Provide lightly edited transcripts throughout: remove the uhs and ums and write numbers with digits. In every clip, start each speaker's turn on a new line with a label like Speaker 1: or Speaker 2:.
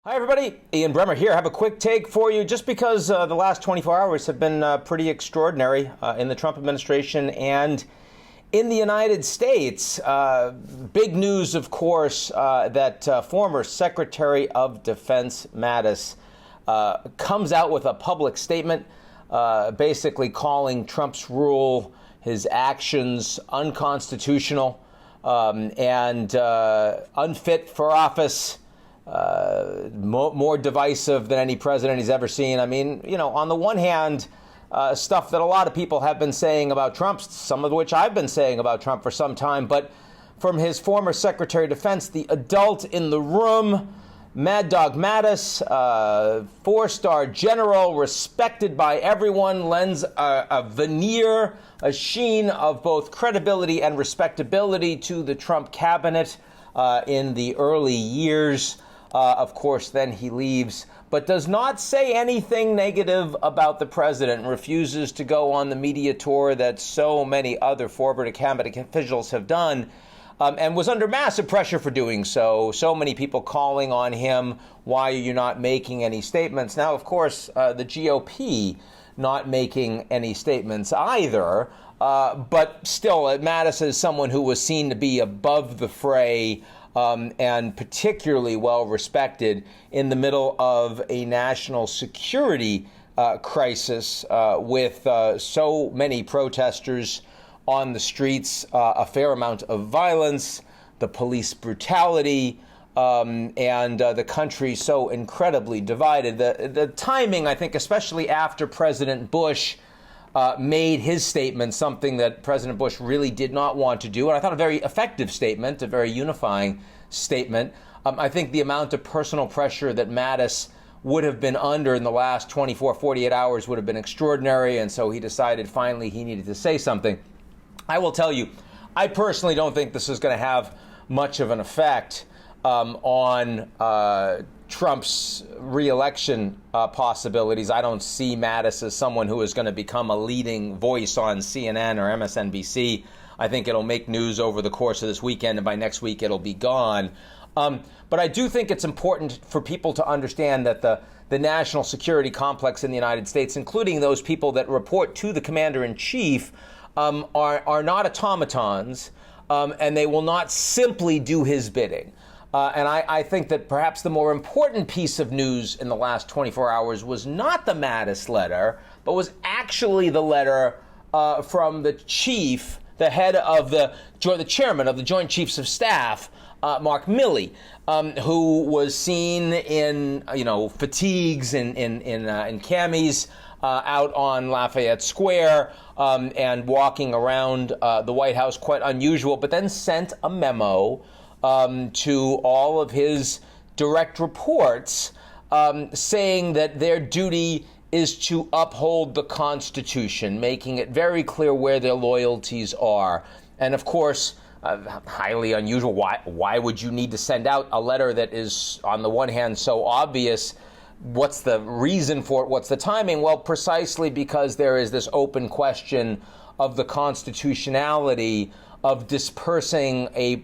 Speaker 1: Hi, everybody. Ian Bremmer here. I have a quick take for you just because the last 24 hours have been pretty extraordinary in the Trump administration and in the United States. Big news, of course, that former Secretary of Defense Mattis comes out with a public statement basically calling Trump's rule, his actions unconstitutional and unfit for office. More divisive than any president he's ever seen. I mean, you know, on the one hand, stuff that a lot of people have been saying about Trump, some of which I've been saying about Trump for some time, but from his former Secretary of Defense, the adult in the room, Mad Dog Mattis, four-star general, respected by everyone, lends a veneer, a sheen of both credibility and respectability to the Trump cabinet in the early years. Of course, then he leaves, but does not say anything negative about the president, refuses to go on the media tour that so many other former cabinet officials have done, and was under massive pressure for doing so. So many people calling on him, why are you not making any statements? Now, of course, the GOP not making any statements either, but still, Mattis is someone who was seen to be above the fray, and particularly well respected in the middle of a national security crisis with so many protesters on the streets, a fair amount of violence, the police brutality, and the country so incredibly divided. The timing, I think, especially after President Bush made his statement something that President Bush really did not want to do. And I thought a very effective statement, a very unifying statement. I think the amount of personal pressure that Mattis would have been under in the last 24, 48 hours would have been extraordinary. And so he decided finally he needed to say something. I will tell you, I personally don't think this is going to have much of an effect on Trump's re-election possibilities. I don't see Mattis as someone who is going to become a leading voice on CNN or MSNBC. I think it'll make news over the course of this weekend, and by next week it'll be gone. But I do think it's important for people to understand that the national security complex in the United States, including those people that report to the commander-in-chief, are not automatons, and they will not simply do his bidding. And I think that perhaps the more important piece of news in the last 24 hours was not the Mattis letter, but was actually the letter from the chief, the head of the chairman of the Joint Chiefs of Staff, Mark Milley, who was seen in fatigues in camis out on Lafayette Square and walking around the White House, quite unusual, but then sent a memo to all of his direct reports saying that their duty is to uphold the Constitution, making it very clear where their loyalties are. And of course, highly unusual. Why would you need to send out a letter that is, on the one hand, so obvious? What's the reason for it? What's the timing? Well, precisely because there is this open question of the constitutionality of dispersing a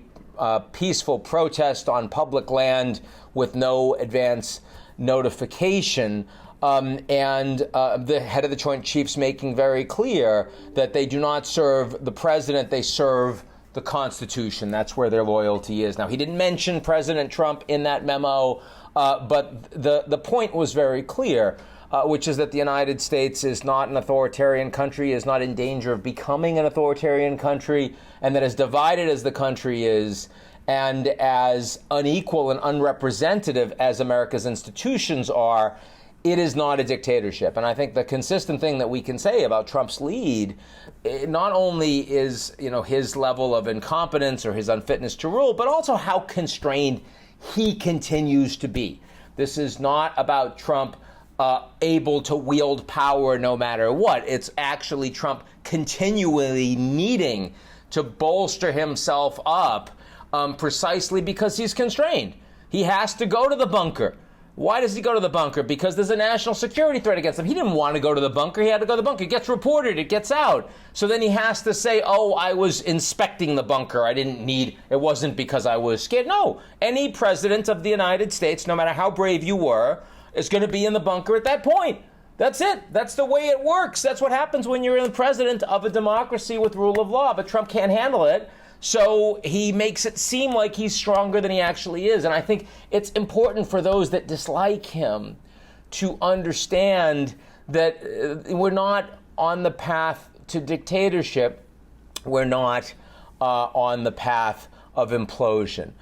Speaker 1: peaceful protest on public land with no advance notification. And the head of the Joint Chiefs making very clear that they do not serve the president, they serve the Constitution. That's where their loyalty is. Now, he didn't mention President Trump in that memo, but the point was very clear, which is that the United States is not an authoritarian country, is not in danger of becoming an authoritarian country, and that as divided as the country is, and as unequal and unrepresentative as America's institutions are, it is not a dictatorship. And I think the consistent thing that we can say about Trump's lead, not only is, his level of incompetence or his unfitness to rule, but also how constrained he continues to be. This is not about Trump able to wield power no matter what. It's actually Trump continually needing to bolster himself up precisely because he's constrained. He has to go to the bunker Why does he go to the bunker? Because there's a national security threat against him. He didn't want to go to the bunker. He had to go to the bunker. It gets reported. It gets out. So then he has to say, oh, I was inspecting the bunker. It wasn't because I was scared. No. Any president of the United States, no matter how brave you were, is going to be in the bunker at that point. That's it. That's the way it works. That's what happens when you're the president of a democracy with rule of law. But Trump can't handle it. So he makes it seem like he's stronger than he actually is. And I think it's important for those that dislike him to understand that we're not on the path to dictatorship. We're not on the path of implosion.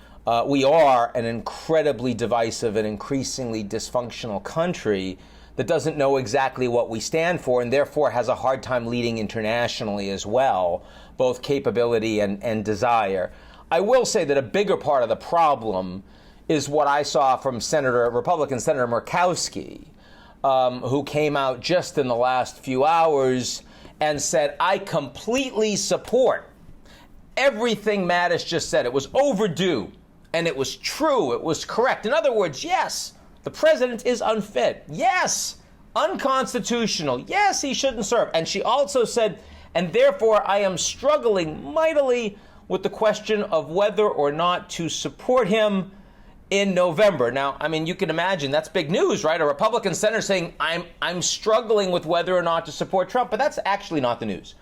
Speaker 1: We are an incredibly divisive and increasingly dysfunctional country that doesn't know exactly what we stand for and therefore has a hard time leading internationally as well, both capability and desire. I will say that a bigger part of the problem is what I saw from Republican Senator Murkowski, who came out just in the last few hours and said, I completely support everything Mattis just said. It was overdue, and it was true, it was correct. In other words, yes, the president is unfit. Yes, unconstitutional. Yes, he shouldn't serve. And she also said, and therefore I am struggling mightily with the question of whether or not to support him in November. Now, I mean, you can imagine that's big news, right? A Republican senator saying, I'm struggling with whether or not to support Trump. But that's actually not the news.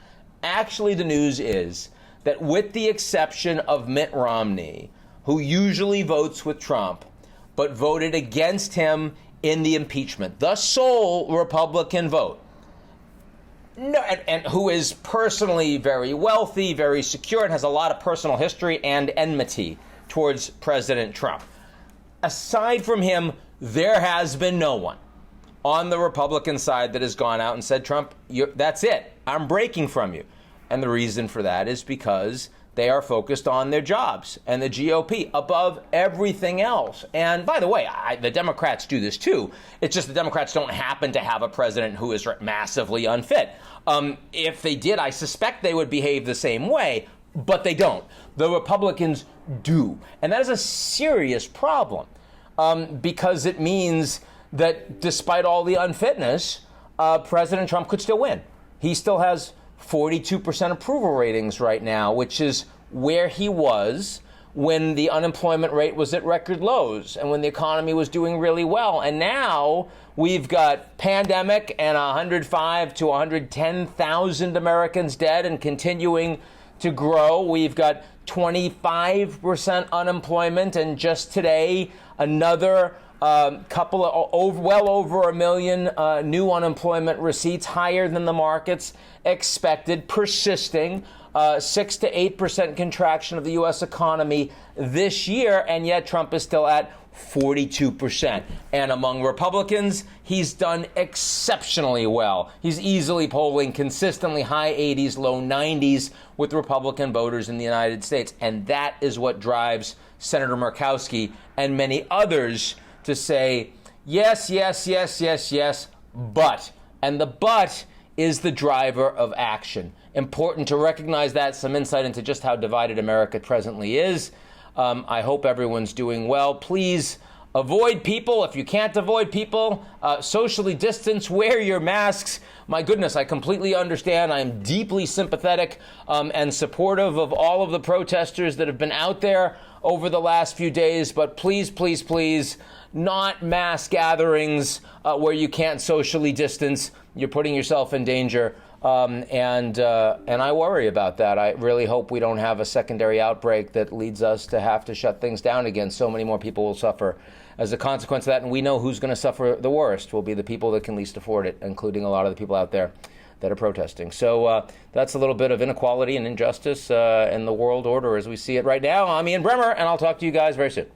Speaker 1: Actually, the news is that with the exception of Mitt Romney, who usually votes with Trump, but voted against him in the impeachment, the sole Republican vote, no, and who is personally very wealthy, very secure, and has a lot of personal history and enmity towards President Trump. Aside from him, there has been no one on the Republican side that has gone out and said, Trump, that's it. I'm breaking from you. And the reason for that is because they are focused on their jobs and the GOP above everything else. And by the way, the Democrats do this too. It's just the Democrats don't happen to have a president who is massively unfit. If they did, I suspect they would behave the same way, but they don't. The Republicans do. And that is a serious problem because it means that despite all the unfitness, President Trump could still win. He still has 42% approval ratings right now, which is where he was when the unemployment rate was at record lows and when the economy was doing really well. And now we've got pandemic and 105 to 110,000 Americans dead and continuing to grow. We've got 25% unemployment, and just today another couple of well over 1 million new unemployment receipts, higher than the markets expected, persisting 6 to 8% contraction of the U.S. economy this year, and yet Trump is still at 42%. And among Republicans, he's done exceptionally well. He's easily polling consistently high 80s, low 90s with Republican voters in the United States. And that is what drives Senator Murkowski and many others to say, yes, yes, yes, yes, yes, but. And the but is the driver of action. Important to recognize that, some insight into just how divided America presently is. I hope everyone's doing well. Please avoid people. If you can't avoid people, socially distance, wear your masks. My goodness, I completely understand. I'm deeply sympathetic and supportive of all of the protesters that have been out there over the last few days. But please, please, please, not mass gatherings where you can't socially distance. You're putting yourself in danger. And I worry about that. I really hope we don't have a secondary outbreak that leads us to have to shut things down again. So many more people will suffer as a consequence of that. And we know who's going to suffer the worst will be the people that can least afford it, including a lot of the people out there that are protesting. So that's a little bit of inequality and injustice in the world order as we see it right now. I'm Ian Bremmer, and I'll talk to you guys very soon.